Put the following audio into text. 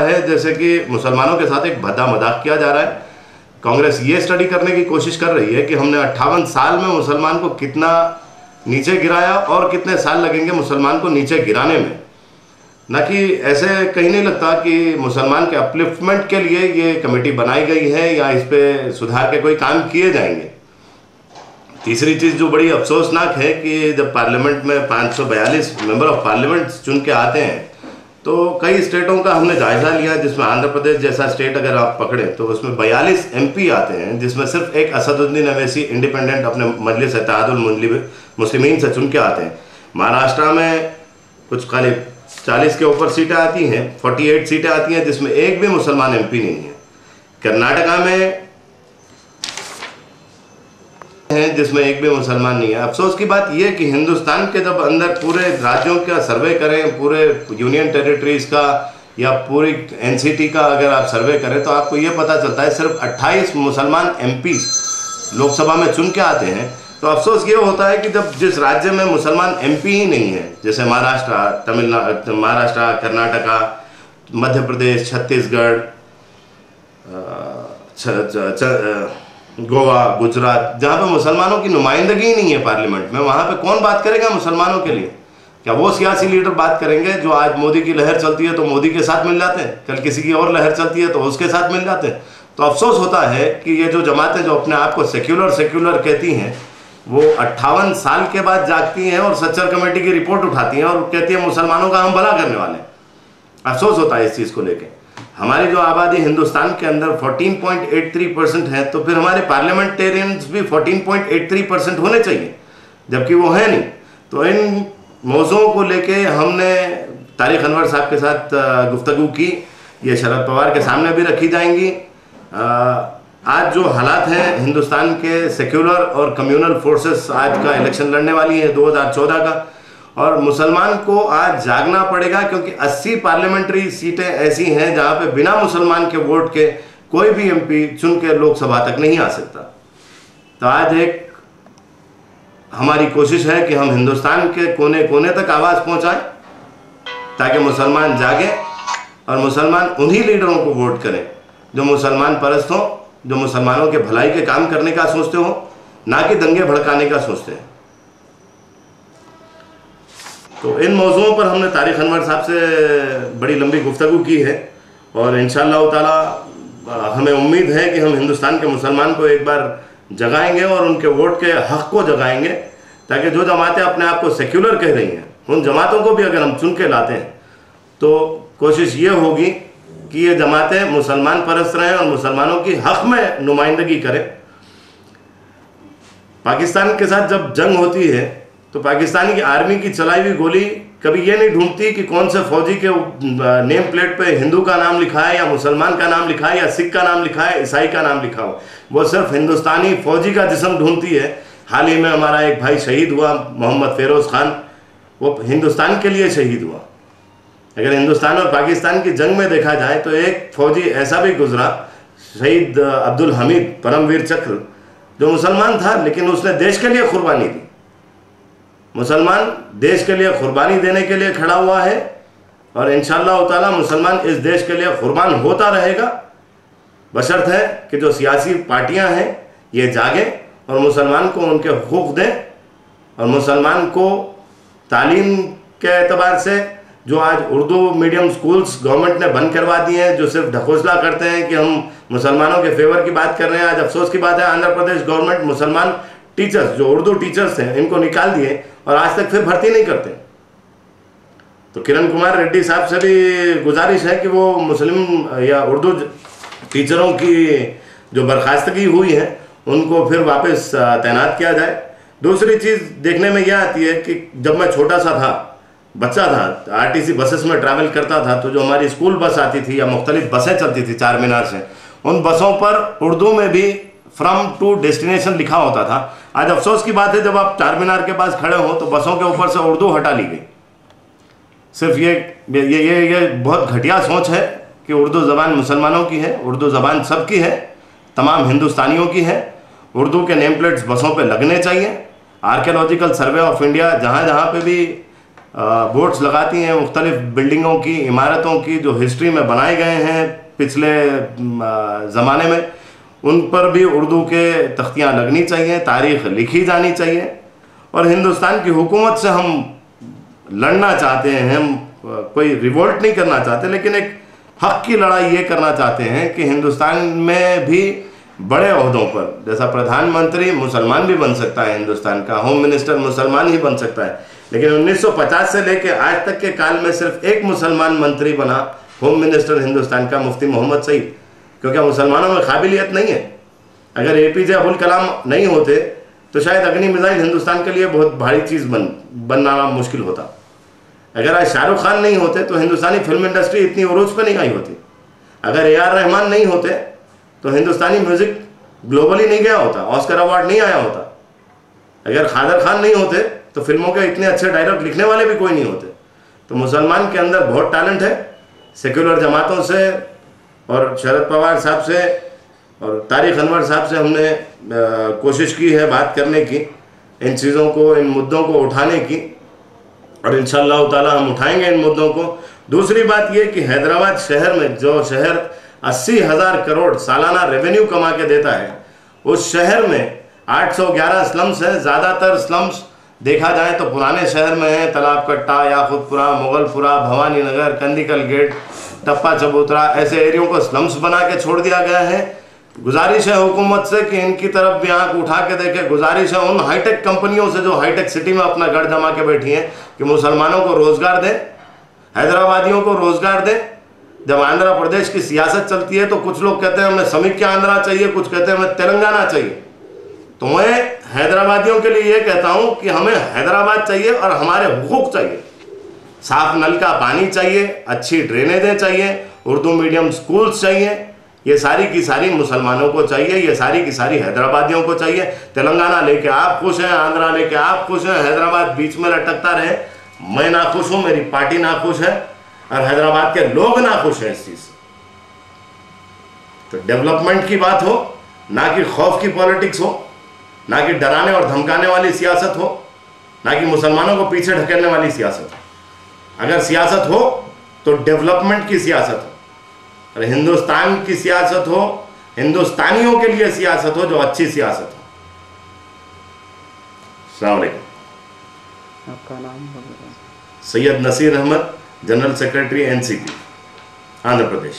है जैसे कि मुसलमानों के साथ एक भद्दा मजाक किया जा रहा है। कांग्रेस ये स्टडी करने की कोशिश कर रही है कि हमने 58 साल में मुसलमान को कितना नीचे गिराया और कितने साल लगेंगे मुसलमान को नीचे गिराने में, ना कि ऐसे कहीं नहीं लगता कि मुसलमान के अपलिफ्टमेंट के लिए ये कमेटी बनाई गई है या इस पे सुधार के कोई काम किए जाएंगे। तीसरी चीज़ जो बड़ी अफसोसनाक है कि जब पार्लियामेंट में 542 मेंबर ऑफ पार्लियामेंट चुन के आते हैं तो कई स्टेटों का हमने जायजा लिया, जिसमें आंध्र प्रदेश जैसा स्टेट अगर आप पकड़ें तो उसमें 42 MP आते हैं, जिसमें सिर्फ एक असदुद्दीन अवैसी इंडिपेंडेंट अपने मजलिस इत्तेहादुल मुस्लिमीन से चुन के आते हैं। महाराष्ट्र में कुछ खाली 40 के ऊपर सीटें आती हैं, 48 सीटें आती हैं जिसमें एक भी मुसलमान MP नहीं है। कर्नाटका में है जिसमें एक भी मुसलमान नहीं है। अफसोस की बात यह कि हिंदुस्तान के जब अंदर पूरे राज्यों का सर्वे करें, पूरे यूनियन टेरिटरीज का या पूरी NCT का अगर आप सर्वे करें तो आपको ये पता चलता है सिर्फ 28 मुसलमान MP लोकसभा में चुन के आते हैं। तो अफसोस ये होता है कि जब जिस राज्य में मुसलमान MP ही नहीं है, जैसे महाराष्ट्र, तमिलनाडु, महाराष्ट्र, कर्नाटका, मध्य प्रदेश, छत्तीसगढ़, गोवा, गुजरात, जहाँ पे मुसलमानों की नुमाइंदगी ही नहीं है पार्लियामेंट में, वहाँ पे कौन बात करेगा मुसलमानों के लिए? क्या वो सियासी लीडर बात करेंगे जो आज मोदी की लहर चलती है तो मोदी के साथ मिल जाते हैं, कल किसी की और लहर चलती है तो उसके साथ मिल जाते हैं? तो अफसोस होता है कि ये जो जमातें जो अपने आप को सेक्युलर कहती हैं, वो 58 साल के बाद जागती हैं और सच्चर कमेटी की रिपोर्ट उठाती हैं और कहती है मुसलमानों का हम भला करने वाले हैं। अफसोस होता है इस चीज़ को लेकर। हमारी जो आबादी हिंदुस्तान के अंदर 14.83% है, तो फिर हमारे पार्लियामेंटेरियंस भी 14.83% होने चाहिए, जबकि वो है नहीं। तो इन मौज़ूओं को लेके हमने तारिक अनवर साहब के साथ गुफ्तगू की, ये शरद पवार के सामने भी रखी जाएंगी। आज जो हालात हैं हिंदुस्तान के, सेक्युलर और कम्युनल फोर्सेस आज का इलेक्शन लड़ने वाली है 2014 का, और मुसलमान को आज जागना पड़ेगा क्योंकि 80 पार्लियामेंट्री सीटें ऐसी हैं जहां पे बिना मुसलमान के वोट के कोई भी MP चुन के लोकसभा तक नहीं आ सकता। तो आज एक हमारी कोशिश है कि हम हिंदुस्तान के कोने कोने तक आवाज़ पहुंचाएं ताकि मुसलमान जागे और मुसलमान उन्हीं लीडरों को वोट करें जो मुसलमान परस्त हों, जो मुसलमानों के भलाई के काम करने का सोचते हों, ना कि दंगे भड़काने का सोचते हैं। तो इन मौज़ूओं पर हमने तारिक अनवर साहब से बड़ी लंबी गुफ्तगू की है और इंशाअल्लाह ताला हमें उम्मीद है कि हम हिंदुस्तान के मुसलमान को एक बार जगाएंगे और उनके वोट के हक़ को जगाएंगे, ताकि जो जमातें अपने आप को सेक्युलर कह रही हैं उन जमातों को भी अगर हम चुन के लाते हैं तो कोशिश ये होगी कि ये जमातें मुसलमान परस्त रहें और मुसलमानों की हक़ में नुमाइंदगी करें। पाकिस्तान के साथ जब जंग होती है तो पाकिस्तानी की आर्मी की चलाई हुई गोली कभी ये नहीं ढूंढती कि कौन से फौजी के नेम प्लेट पे हिंदू का नाम लिखा है या मुसलमान का नाम लिखा है या सिख का नाम लिखा है, ईसाई का नाम लिखा हो। वो सिर्फ हिंदुस्तानी फौजी का जिस्म ढूंढती है। हाल ही में हमारा एक भाई शहीद हुआ, मोहम्मद फेरोज़ खान, वो हिंदुस्तान के लिए शहीद हुआ। अगर हिंदुस्तान और पाकिस्तान की जंग में देखा जाए तो एक फौजी ऐसा भी गुजरा, शहीद अब्दुल हमीद परमवीर चक्र, जो मुसलमान था लेकिन उसने देश के लिए कुर्बानी दी। मुसलमान देश के लिए कुर्बानी देने के लिए खड़ा हुआ है और इंशाअल्लाह ताला मुसलमान इस देश के लिए कुर्बान होता रहेगा, बशर्त है कि जो सियासी पार्टियां हैं ये जागें और मुसलमान को उनके हुकूक दें। और मुसलमान को तालीम के एतबार से जो आज उर्दू मीडियम स्कूल्स गवर्नमेंट ने बंद करवा दिए हैं, जो सिर्फ ढकोसला करते हैं कि हम मुसलमानों के फेवर की बात कर रहे हैं। आज अफसोस की बात है आंध्र प्रदेश गवर्नमेंट मुसलमान टीचर्स, जो उर्दू टीचर्स हैं, इनको निकाल दिए और आज तक फिर भर्ती नहीं करते। तो किरण कुमार रेड्डी साहब से भी गुजारिश है कि वो मुस्लिम या उर्दू टीचरों की जो बर्खास्तगी हुई है उनको फिर वापस तैनात किया जाए। दूसरी चीज़ देखने में यह आती है कि जब मैं छोटा सा था, बच्चा था, RTC बसेस में ट्रैवल करता था, तो जो हमारी स्कूल बस आती थी या मुख्तलिफ बसें चलती थी चार मीनार से, उन बसों पर उर्दू में भी फ्रॉम टू डेस्टिनेशन लिखा होता था। आज अफसोस की बात है जब आप चार मीनार के पास खड़े हो तो बसों के ऊपर से उर्दू हटा ली गई। सिर्फ ये बहुत घटिया सोच है कि उर्दू ज़बान मुसलमानों की है, उर्दू ज़बान सबकी है, तमाम हिंदुस्तानियों की है। उर्दू के नेम प्लेट्स बसों पे लगने चाहिए। आर्कियोलॉजिकल सर्वे ऑफ इंडिया जहाँ जहाँ पे भी बोर्ड्स लगाती हैं मुख्तलिफ बिल्डिंगों की, इमारतों की, जो हिस्ट्री में बनाए गए हैं पिछले ज़माने में, उन पर भी उर्दू के तख्तियाँ लगनी चाहिए, तारीख़ लिखी जानी चाहिए। और हिंदुस्तान की हुकूमत से हम लड़ना चाहते हैं, हम कोई रिवोल्ट नहीं करना चाहते, लेकिन एक हक की लड़ाई ये करना चाहते हैं कि हिंदुस्तान में भी बड़े ओहदों पर, जैसा प्रधानमंत्री मुसलमान भी बन सकता है हिंदुस्तान का, होम मिनिस्टर मुसलमान ही बन सकता है, लेकिन 1950 से लेकर आज तक के काल में सिर्फ एक मुसलमान मंत्री बना होम मिनिस्टर हिंदुस्तान का, मुफ्ती मोहम्मद सईद, क्योंकि मुसलमानों में काबिलियत नहीं है। अगर APJ अब्दुल कलाम नहीं होते तो शायद अग्नि मिसाइल हिंदुस्तान के लिए बहुत भारी चीज़ बनना मुश्किल होता। अगर आज शाहरुख खान नहीं होते तो हिंदुस्तानी फिल्म इंडस्ट्री इतनी उरूज पे नहीं आई होती। अगर AR रहमान नहीं होते तो हिंदुस्तानी म्यूज़िक ग्लोबली नहीं गया होता, ऑस्कर अवार्ड नहीं आया होता। अगर कादर खान नहीं होते तो फिल्मों के इतने अच्छे डायलॉग लिखने वाले भी कोई नहीं होते। तो मुसलमान के अंदर बहुत टैलेंट है। सेक्युलर जमातों से और शरद पवार साहब से और तारिक अनवर साहब से हमने कोशिश की है बात करने की, इन चीज़ों को, इन मुद्दों को उठाने की, और इंशाअल्लाह ताला हम उठाएंगे इन मुद्दों को। दूसरी बात यह कि हैदराबाद शहर में, जो शहर 80,000 करोड़ सालाना रेवेन्यू कमा के देता है, उस शहर में 811 स्लम्स हैं। ज़्यादातर स्लम्स देखा जाए तो पुराने शहर में है, तालाब कट्टा, याकुतपुरा, मुगलपुरा, भवानी नगर, कंदिकल गेट, टप्पा चबूतरा, ऐसे एरियो को स्लम्स बना के छोड़ दिया गया है। गुजारिश है हुकूमत से कि इनकी तरफ भी आंख उठा के देखे। गुजारिश है उन हाईटेक कंपनियों से जो हाईटेक सिटी में अपना गढ़ जमा के बैठी हैं कि मुसलमानों को रोज़गार दें, हैदराबादियों को रोज़गार दें। जब आंध्र प्रदेश की सियासत चलती है तो कुछ लोग कहते हैं हमें समीक्ष आंध्रा चाहिए, कुछ कहते हैं हमें तेलंगाना चाहिए। तो मैं हैदराबादियों के लिए ये कहता हूँ कि हमें हैदराबाद चाहिए और हमारे हुकूक चाहिए। साफ नल का पानी चाहिए, अच्छी ड्रेनेजें चाहिए, उर्दू मीडियम स्कूल्स चाहिए। ये सारी की सारी मुसलमानों को चाहिए, ये सारी की सारी हैदराबादियों को चाहिए। तेलंगाना लेके आप खुश हैं, आंध्रा लेके आप खुश हैं, हैदराबाद बीच में लटकता रहे। मैं नाखुश हूं, मेरी पार्टी नाखुश है और हैदराबाद के लोग नाखुश हैं इस चीज से। तो डेवलपमेंट की बात हो, ना कि खौफ की पॉलिटिक्स हो, ना कि डराने और धमकाने वाली सियासत हो, ना कि मुसलमानों को पीछे ढकेलने वाली सियासत हो। अगर सियासत हो तो डेवलपमेंट की सियासत हो, और हिंदुस्तान की सियासत हो, हिंदुस्तानियों के लिए सियासत हो, जो अच्छी सियासत हो। अस्सलाम वालेकुम। आपका नाम? Syed Nasir Ahmed, general secretary NCP, Andhra प्रदेश।